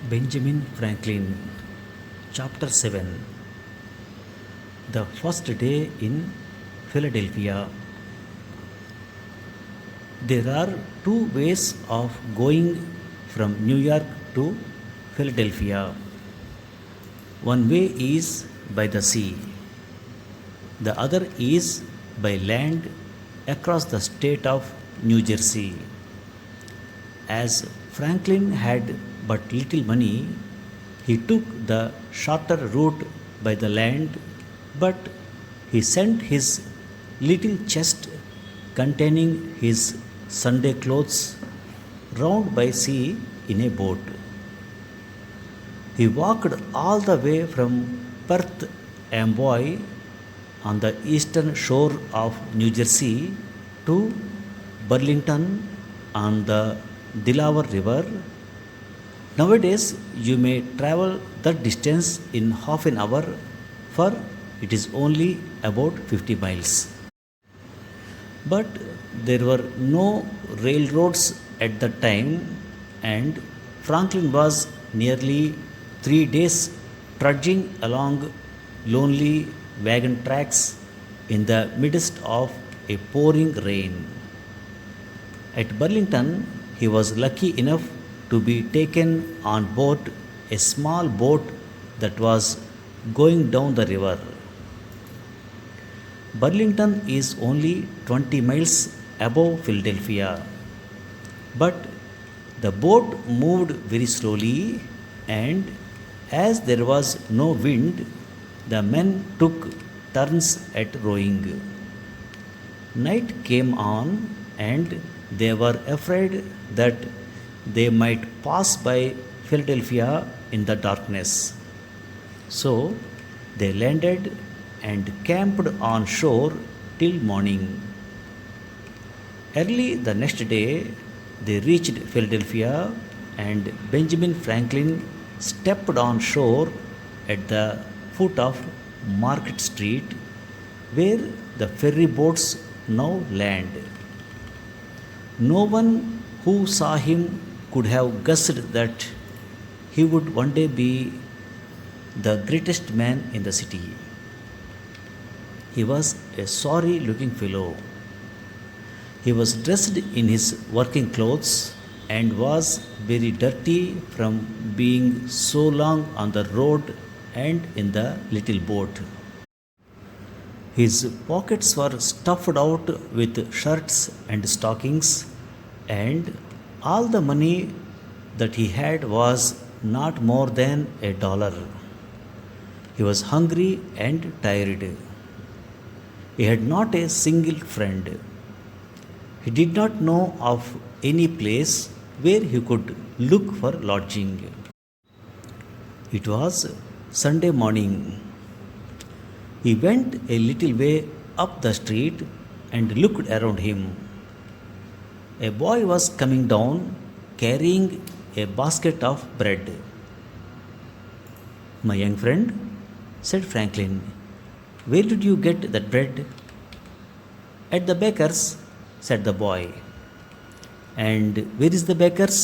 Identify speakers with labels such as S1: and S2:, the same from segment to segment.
S1: Benjamin Franklin, Chapter 7. The first day in Philadelphia. There are two ways of going from New York to Philadelphia. One way is by the sea, the other is by land across the state of New Jersey. As Franklin had but little money, he took the shorter route by the land, but he sent his little chest containing his Sunday clothes round by sea in a boat. He walked all the way from Perth Amboy on the eastern shore of New Jersey to Burlington on the Delaware River. Nowadays, you may travel that distance in half an hour, for it is only about 50 miles. But there were no railroads at that time, and Franklin was nearly 3 days trudging along lonely wagon tracks in the midst of a pouring rain. At Burlington, he was lucky enough to be taken on board a small boat that was going down the river. Burlington is only 20 miles above Philadelphia, but the boat moved very slowly, and as there was no wind, the men took turns at rowing. Night came on, and they were afraid that they might pass by Philadelphia in the darkness. So they landed and camped on shore till morning. Early the next day, they reached Philadelphia, and Benjamin Franklin stepped on shore at the foot of Market Street, where the ferry boats now land. No one who saw him could have guessed that he would one day be the greatest man in the city. He was a sorry looking fellow. He was dressed in his working clothes and was very dirty from being so long on the road and in the little boat. His pockets were stuffed out with shirts and stockings, and all the money that he had was not more than $1. He was hungry and tired. He had not a single friend. He did not know of any place where he could look for lodging. It was Sunday morning. He went a little way up the street and looked around him. A boy was coming down carrying a basket of bread. "My young friend," said Franklin, "where did you get that bread?" "At the baker's," said the boy. "And where is the baker's?"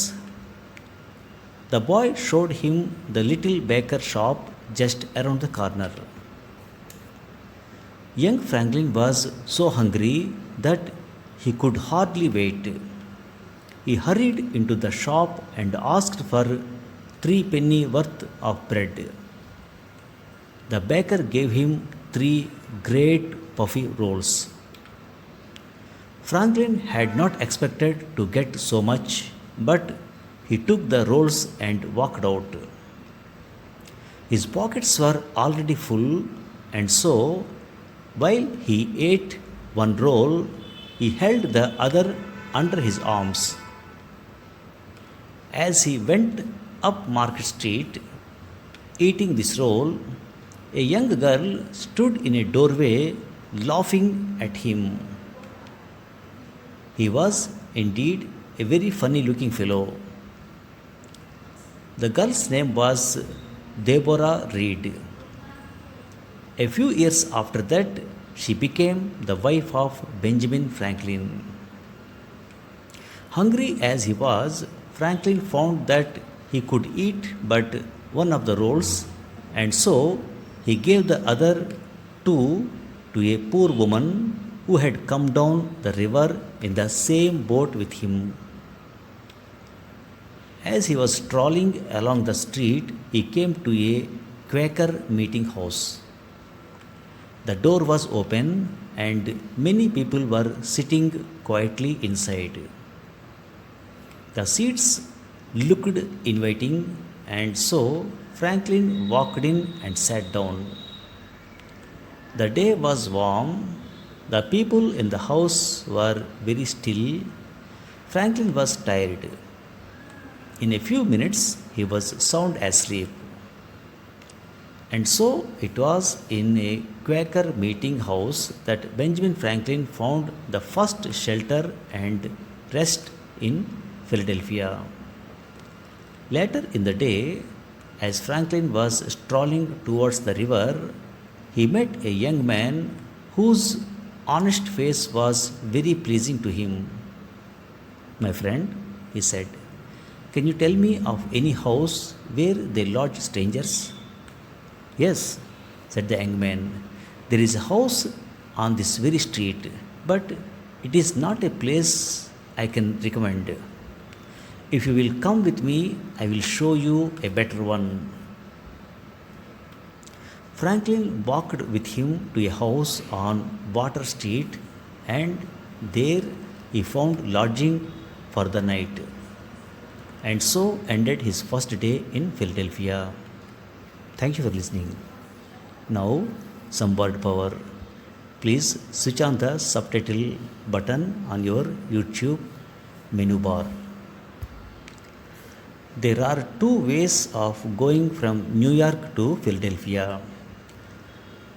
S1: The boy showed him the little baker shop just around the corner. Young Franklin was so hungry that he could hardly wait. He hurried into the shop and asked for 3 penny worth of bread. The baker gave him 3 great puffy rolls. Franklin had not expected to get so much, but he took the rolls and walked out. His pockets were already full, and so, while he ate one roll, he held the other under his arms. As he went up Market Street, eating this roll, a young girl stood in a doorway laughing at him. He was indeed a very funny looking fellow. The girl's name was Deborah Reed. A few years after that, she became the wife of Benjamin Franklin. Hungry as he was, Franklin found that he could eat but one of the rolls, and so he gave the other two to a poor woman who had come down the river in the same boat with him. As he was strolling along the street, he came to a Quaker meeting house. The door was open and many people were sitting quietly inside. The seats looked inviting, and so Franklin walked in and sat down. The day was warm. The people in the house were very still. Franklin was tired. In a few minutes, he was sound asleep. And so it was in a Quaker meeting house that Benjamin Franklin found the first shelter and rest in Philadelphia. Later in the day, as Franklin was strolling towards the river, he met a young man whose honest face was very pleasing to him. My friend, he said, can you tell me of any house where they lodge strangers? Yes, said the young man. There is a house on this very street, but it is not a place I can recommend. If you will come with me, I will show you a better one. Franklin walked with him to a house on Water Street, and there he found lodging for the night. And so ended his first day in Philadelphia. Thank you for listening. Now, some word power. Please switch on the subtitle button on your YouTube menu bar. There are two ways of going from New York to Philadelphia.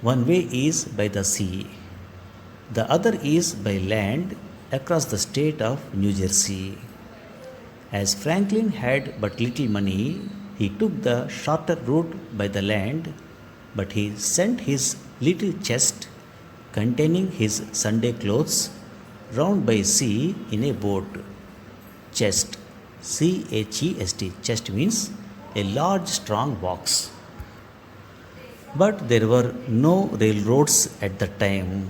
S1: One way is by the sea, the other is by land across the state of New Jersey. As Franklin had but little money, he took the shorter route by the land, but he sent his little chest containing his Sunday clothes round by sea in a boat. Chest, chest, chest means a large strong box. But there were no railroads at the time,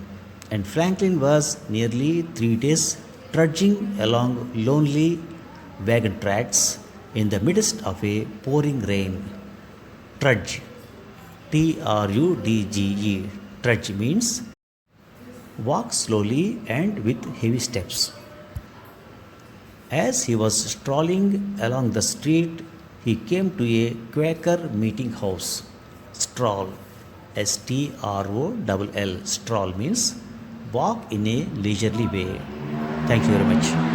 S1: and Franklin was nearly 3 days trudging along lonely wagon tracks in the midst of a pouring rain. Trudge, Trudge, trudge means walk slowly and with heavy steps. As he was strolling along the street, he came to a Quaker meeting house. Stroll, Stroll, stroll means walk in a leisurely way. Thank you very much.